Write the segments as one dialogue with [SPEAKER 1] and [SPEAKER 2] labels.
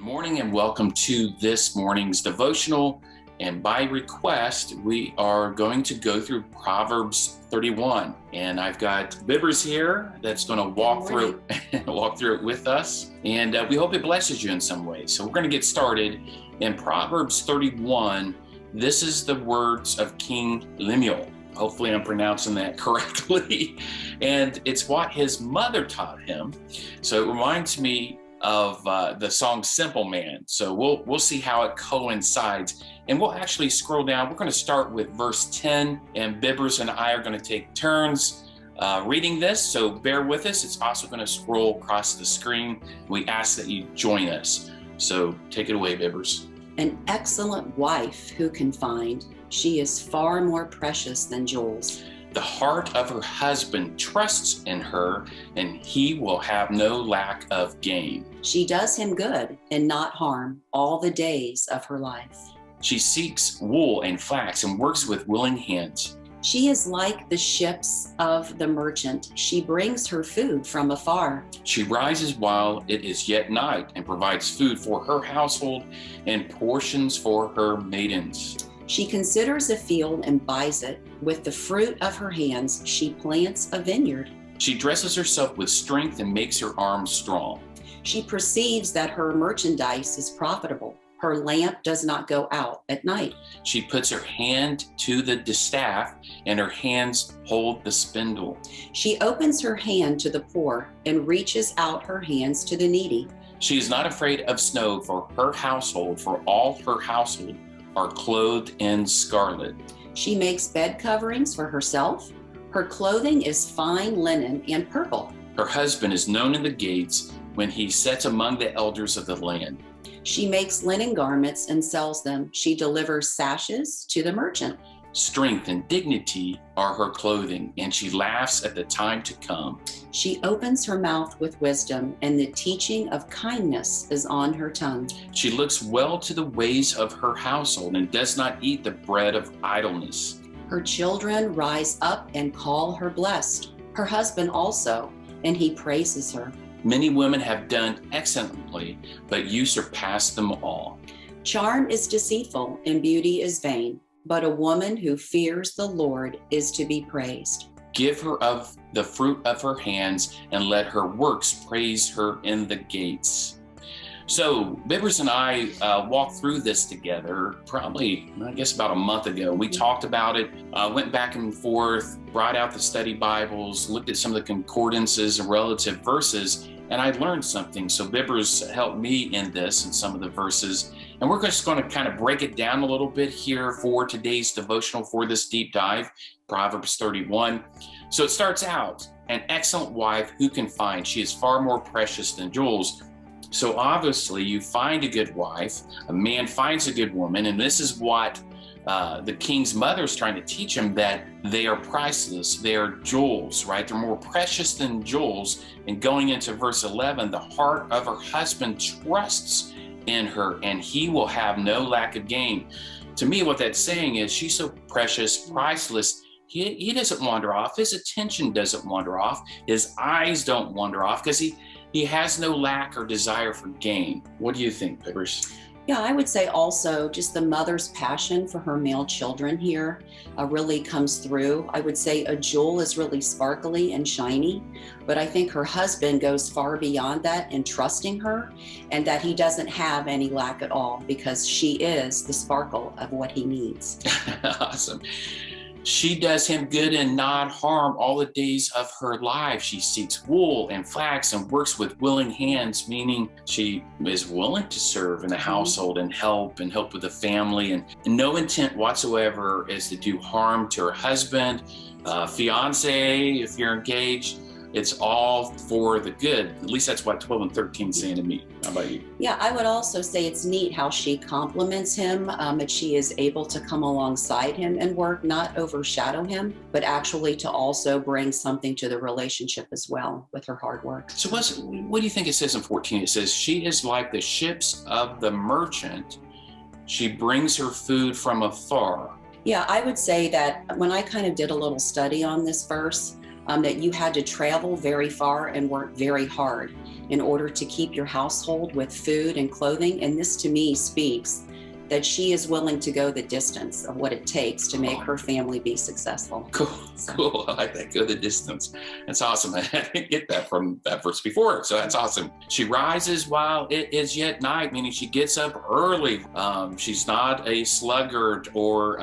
[SPEAKER 1] Morning and welcome to this morning's devotional. And by request, we are going to go through Proverbs 31. And I've got Bibbers here that's going to walk through it with us. And we hope it blesses you in some way. So we're going to get started in Proverbs 31. This is the words of King Lemuel. Hopefully I'm pronouncing that correctly. And it's what his mother taught him. So it reminds me of the song Simple Man. So we'll see how it coincides. And we'll actually scroll down. We're going to start with verse 10, and Bibbers and I are going to take turns reading this. So bear with us. It's also going to scroll across the screen. We ask that you join us. So take it away, Bibbers.
[SPEAKER 2] An excellent wife who can find, she is far more precious than jewels.
[SPEAKER 1] The heart of her husband trusts in her, and he will have no lack of gain.
[SPEAKER 2] She does him good and not harm all the days of her life.
[SPEAKER 1] She seeks wool and flax and works with willing hands.
[SPEAKER 2] She is like the ships of the merchant. She brings her food from afar.
[SPEAKER 1] She rises while it is yet night and provides food for her household and portions for her maidens.
[SPEAKER 2] She considers a field and buys it. With the fruit of her hands, she plants a vineyard.
[SPEAKER 1] She dresses herself with strength and makes her arms strong.
[SPEAKER 2] She perceives that her merchandise is profitable. Her lamp does not go out at night.
[SPEAKER 1] She puts her hand to the distaff, and her hands hold the spindle.
[SPEAKER 2] She opens her hand to the poor and reaches out her hands to the needy.
[SPEAKER 1] She is not afraid of snow for her household, for all her household are clothed in scarlet.
[SPEAKER 2] She makes bed coverings for herself. Her clothing is fine linen and purple.
[SPEAKER 1] Her husband is known in the gates when he sits among the elders of the land.
[SPEAKER 2] She makes linen garments and sells them. She delivers sashes to the merchant.
[SPEAKER 1] Strength and dignity are her clothing, and she laughs at the time to come.
[SPEAKER 2] She opens her mouth with wisdom, and the teaching of kindness is on her tongue.
[SPEAKER 1] She looks well to the ways of her household and does not eat the bread of idleness.
[SPEAKER 2] Her children rise up and call her blessed. Her husband also, and he praises her.
[SPEAKER 1] Many women have done excellently, but you surpass them all.
[SPEAKER 2] Charm is deceitful and beauty is vain, but a woman who fears the Lord is to be praised.
[SPEAKER 1] Give her of the fruit of her hands, and let her works praise her in the gates. So Bibbers and I walked through this together probably, I guess, about a month ago. We talked about it, went back and forth, brought out the study Bibles, looked at some of the concordances and relative verses, and I learned something. So Bibbers helped me in this and some of the verses. And we're just going to kind of break it down a little bit here for today's devotional, for this deep dive, Proverbs 31. So it starts out, an excellent wife who can find, she is far more precious than jewels. So obviously you find a good wife, a man finds a good woman, and this is what the king's mother is trying to teach him, that they are priceless, they are jewels, right? They're more precious than jewels. And going into verse 11, the heart of her husband trusts in her, and he will have no lack of gain. To me, what that's saying is she's so precious, priceless. He doesn't wander off. His attention doesn't wander off. His eyes don't wander off because he has no lack or desire for gain. What do you think, Bibbers?
[SPEAKER 2] Yeah, I would say also just the mother's passion for her male children here really comes through. I would say a jewel is really sparkly and shiny, but I think her husband goes far beyond that in trusting her, and that he doesn't have any lack at all because she is the sparkle of what he needs.
[SPEAKER 1] Awesome. She does him good and not harm all the days of her life. She seeks wool and flax and works with willing hands, meaning she is willing to serve in the household and help with the family, and no intent whatsoever is to do harm to her husband, fiance, if you're engaged. It's all for the good. At least that's what 12 and 13 is saying to me. How about you?
[SPEAKER 2] Yeah, I would also say it's neat how she compliments him, that she is able to come alongside him and work, not overshadow him, but actually to also bring something to the relationship as well with her hard work.
[SPEAKER 1] So what do you think it says in 14? It says, she is like the ships of the merchant. She brings her food from afar.
[SPEAKER 2] Yeah, I would say that when I kind of did a little study on this verse, that you had to travel very far and work very hard in order to keep your household with food and clothing. And this to me speaks that she is willing to go the distance of what it takes to make her family be successful.
[SPEAKER 1] Cool. I like that. Go the distance. That's awesome. I didn't get that from that verse before. So that's awesome. She rises while it is yet night, meaning she gets up early. She's not a sluggard or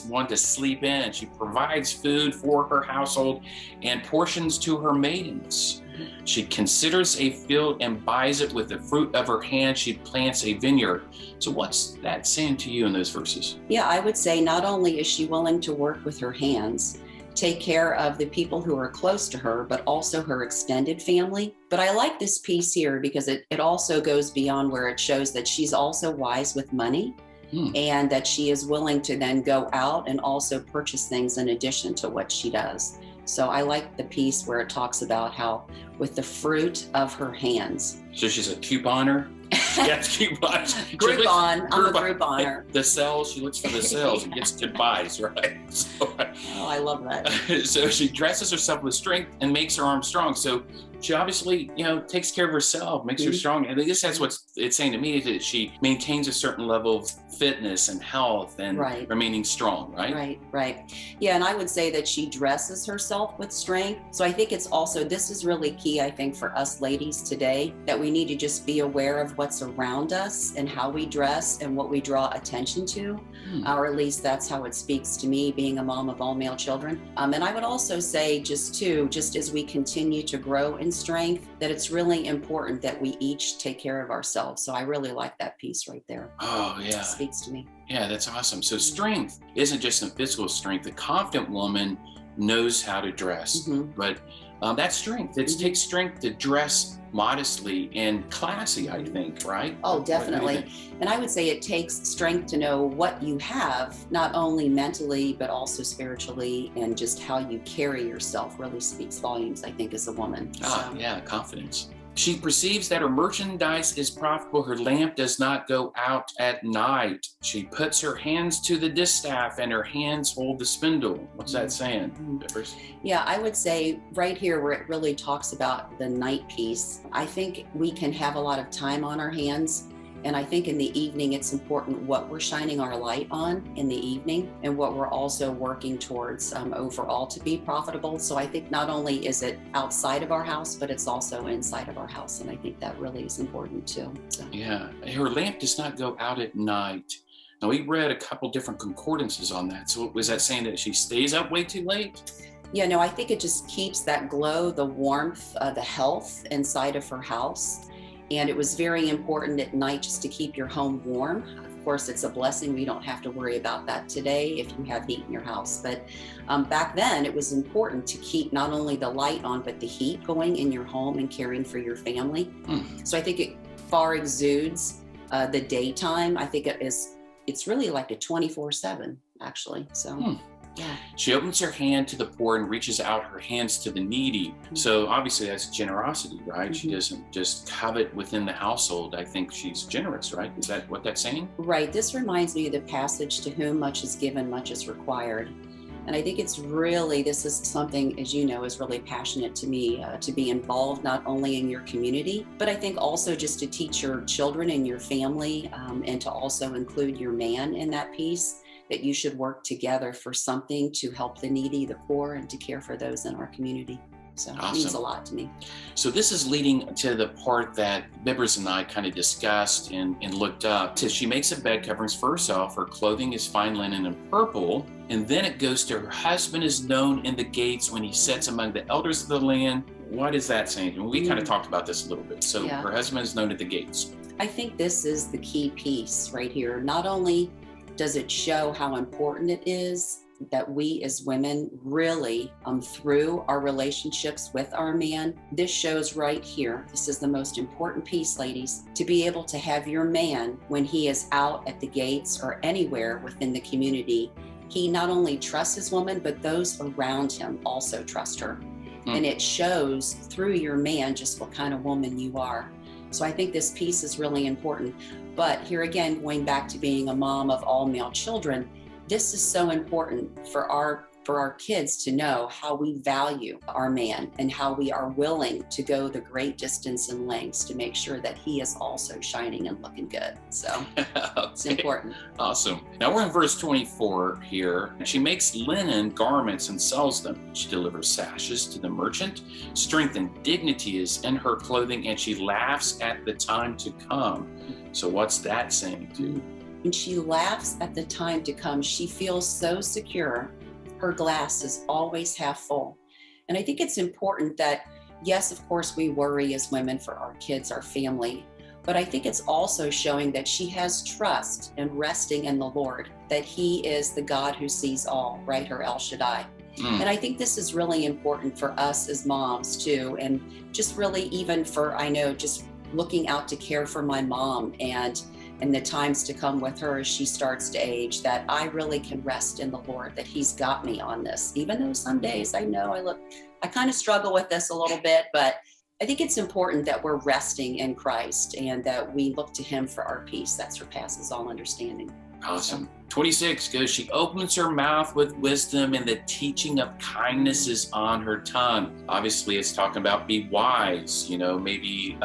[SPEAKER 1] one to sleep in. She provides food for her household and portions to her maidens. She considers a field and buys it with the fruit of her hand. She plants a vineyard. So what's that saying to you in those verses?
[SPEAKER 2] Yeah, I would say not only is she willing to work with her hands, take care of the people who are close to her, but also her extended family. But I like this piece here because it also goes beyond where it shows that she's also wise with money. And that she is willing to then go out and also purchase things in addition to what she does. So I like the piece where it talks about how with the fruit of her hands.
[SPEAKER 1] So she's a couponer. Yes, coupons.
[SPEAKER 2] Groupon. I'm a grouponer.
[SPEAKER 1] The sales, she looks for the sales and gets goodbyes, right? So,
[SPEAKER 2] oh, I love that.
[SPEAKER 1] So she dresses herself with strength and makes her arms strong. So she obviously, takes care of herself, makes her strong. And I guess that's what it's saying to me, is that she maintains a certain level of fitness and health and remaining strong, right?
[SPEAKER 2] Right. Yeah, and I would say that she dresses herself with strength. So I think it's also, this is really key, I think, for us ladies today, that we need to just be aware of what's around us and how we dress and what we draw attention to, or at least that's how it speaks to me, being a mom of all male children. And I would also say just as we continue to grow in strength, that it's really important that we each take care of ourselves. So I really like that piece right there.
[SPEAKER 1] Oh, yeah.
[SPEAKER 2] It speaks to me.
[SPEAKER 1] Yeah, that's awesome. So strength isn't just a physical strength. The confident woman knows how to dress, but that strength, it takes strength to dress modestly and classy, I think, right?
[SPEAKER 2] Oh, definitely. And I would say it takes strength to know what you have, not only mentally, but also spiritually, and just how you carry yourself really speaks volumes, I think, as a woman.
[SPEAKER 1] Yeah, confidence. She perceives that her merchandise is profitable. Her lamp does not go out at night. She puts her hands to the distaff and her hands hold the spindle. What's that saying?
[SPEAKER 2] Yeah, I would say right here where it really talks about the night piece, I think we can have a lot of time on our hands. And I think in the evening, it's important what we're shining our light on in the evening and what we're also working towards overall to be profitable. So I think not only is it outside of our house, but it's also inside of our house. And I think that really is important too. So.
[SPEAKER 1] Yeah, her lamp does not go out at night. Now, we read a couple different concordances on that. So was that saying that she stays up way too late?
[SPEAKER 2] Yeah, no, I think it just keeps that glow, the warmth, the health inside of her house. And it was very important at night just to keep your home warm. Of course, it's a blessing. We don't have to worry about that today if you have heat in your house. But back then, it was important to keep not only the light on, but the heat going in your home and caring for your family. So I think it far exudes the daytime. I think it's really like a 24/7, actually. So. Yeah.
[SPEAKER 1] She opens her hand to the poor and reaches out her hands to the needy. So obviously that's generosity, right? She doesn't just covet within the household. I think she's generous, right? Is that what that's saying?
[SPEAKER 2] Right. This reminds me of the passage, to whom much is given, much is required. And I think this is something, as you know, is really passionate to me, to be involved not only in your community, but I think also just to teach your children and your family, and to also include your man in that piece, that you should work together for something to help the needy, the poor, and to care for those in our community. So
[SPEAKER 1] awesome.
[SPEAKER 2] It means a lot to me.
[SPEAKER 1] So this is leading to the part that Bibbers and I kind of discussed and looked up. So she makes a bed coverings for herself. Her clothing is fine linen and purple. And then it goes to her husband is known in the gates when he sits among the elders of the land. What is that saying? And we kind of talked about this a little bit. So her husband is known at the gates.
[SPEAKER 2] I think this is the key piece right here. Not only does it show how important it is that we as women really, through our relationships with our man, this shows right here, this is the most important piece, ladies, to be able to have your man, when he is out at the gates or anywhere within the community, he not only trusts his woman, but those around him also trust her. And it shows through your man just what kind of woman you are. So I think this piece is really important. But here again, going back to being a mom of all male children, this is so important for our for our kids to know how we value our man and how we are willing to go the great distance and lengths to make sure that he is also shining and looking good. So it's important.
[SPEAKER 1] Awesome. Now we're in verse 24 here. She makes linen garments and sells them. She delivers sashes to the merchant. Strength and dignity is in her clothing, and she laughs at the time to come. So what's that saying, too?
[SPEAKER 2] When she laughs at the time to come, she feels so secure. Her glass is always half full. And I think it's important that, yes, of course, we worry as women for our kids, our family, but I think it's also showing that she has trust and resting in the Lord, that he is the God who sees all, right? Her El Shaddai. And I think this is really important for us as moms too. And just really even for, I know, just looking out to care for my mom and the times to come with her as she starts to age, that I really can rest in the Lord, that he's got me on this. Even though some days I know I kind of struggle with this a little bit, but I think it's important that we're resting in Christ and that we look to him for our peace that surpasses all understanding.
[SPEAKER 1] Awesome. 26 goes, she opens her mouth with wisdom, and the teaching of kindness is on her tongue. Obviously, it's talking about be wise, maybe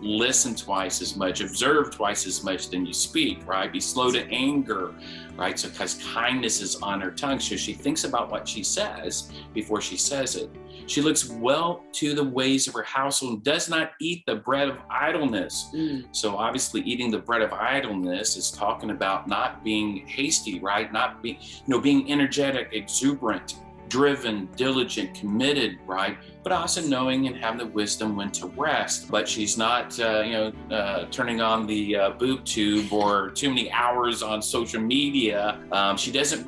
[SPEAKER 1] listen twice as much, observe twice as much than you speak, right? Be slow to anger, right? So because kindness is on her tongue, so she thinks about what she says before she says it. She looks well to the ways of her household and does not eat the bread of idleness. So obviously eating the bread of idleness is talking about not being hasty, right? Not being, being energetic, exuberant, driven, diligent, committed, right? But also knowing and having the wisdom when to rest. But she's not, turning on the boob tube or too many hours on social media. She doesn't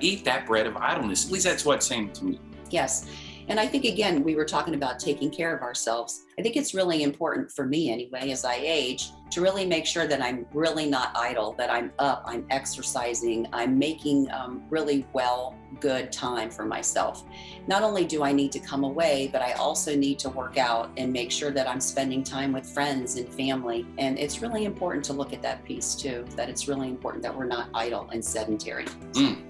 [SPEAKER 1] eat that bread of idleness. At least that's what's saying to me.
[SPEAKER 2] Yes. And I think, again, we were talking about taking care of ourselves. I think it's really important for me anyway, as I age, to really make sure that I'm really not idle, that I'm up, I'm exercising, I'm making really good time for myself. Not only do I need to come away, but I also need to work out and make sure that I'm spending time with friends and family. And it's really important to look at that piece too, that it's really important that we're not idle and sedentary.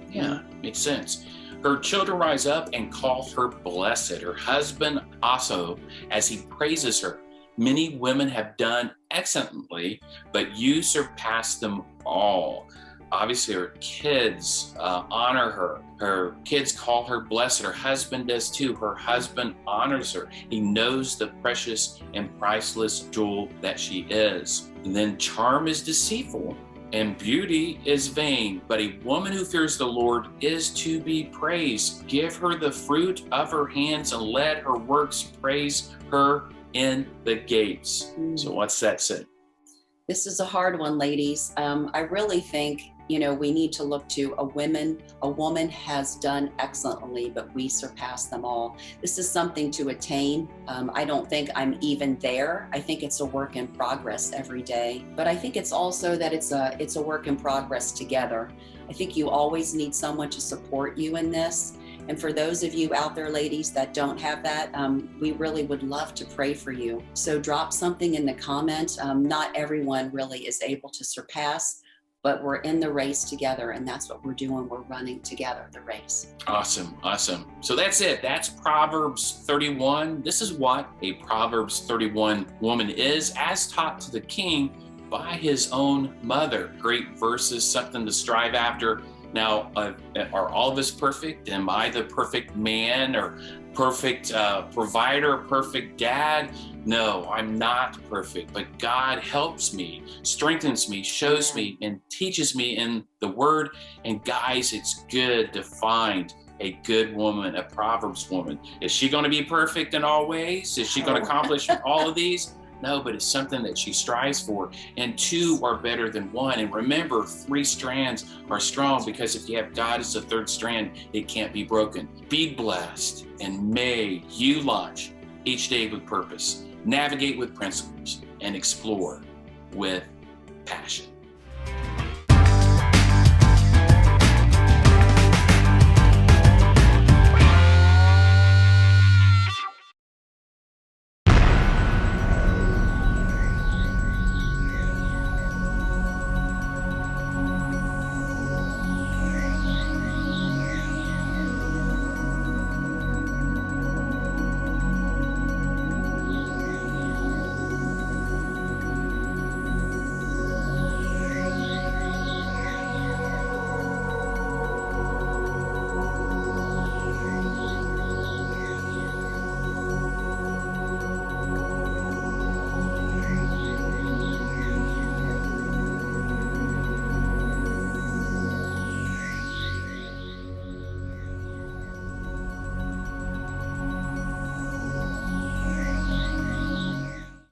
[SPEAKER 1] Yeah, makes sense. Her children rise up and call her blessed. Her husband also, as he praises her. Many women have done excellently, but you surpass them all. Obviously, her kids honor her. Her kids call her blessed. Her husband does too. Her husband honors her. He knows the precious and priceless jewel that she is. And then charm is deceitful, and beauty is vain, but a woman who fears the Lord is to be praised. Give her the fruit of her hands and let her works praise her in the gates. So what's that say?
[SPEAKER 2] This is a hard one, ladies. I really think, we need to look to a woman has done excellently, but we surpass them all. This is something to attain. I don't think I'm even there. I think it's a work in progress every day, but I think it's also that it's a work in progress together. I think you always need someone to support you in this. And for those of you out there, ladies, that don't have that, we really would love to pray for you. So drop something in the comments. Not everyone really is able to surpass, but we're in the race together, and that's what we're doing. We're running together the race.
[SPEAKER 1] Awesome. So that's it. That's Proverbs 31. This is what a Proverbs 31 woman is, as taught to the king by his own mother. Great verses, something to strive after. Now, are all of us perfect? Am I the perfect man or perfect provider, perfect dad? No, I'm not perfect, but God helps me, strengthens me, shows me, and teaches me in the word. And guys, it's good to find a good woman, a Proverbs woman. Is she going to be perfect in all ways? Is she going to accomplish all of these? No, but it's something that she strives for. And two are better than one. And remember, 3 strands are strong, because if you have God as the 3rd strand, it can't be broken. Be blessed, and may you launch each day with purpose, navigate with principles, and explore with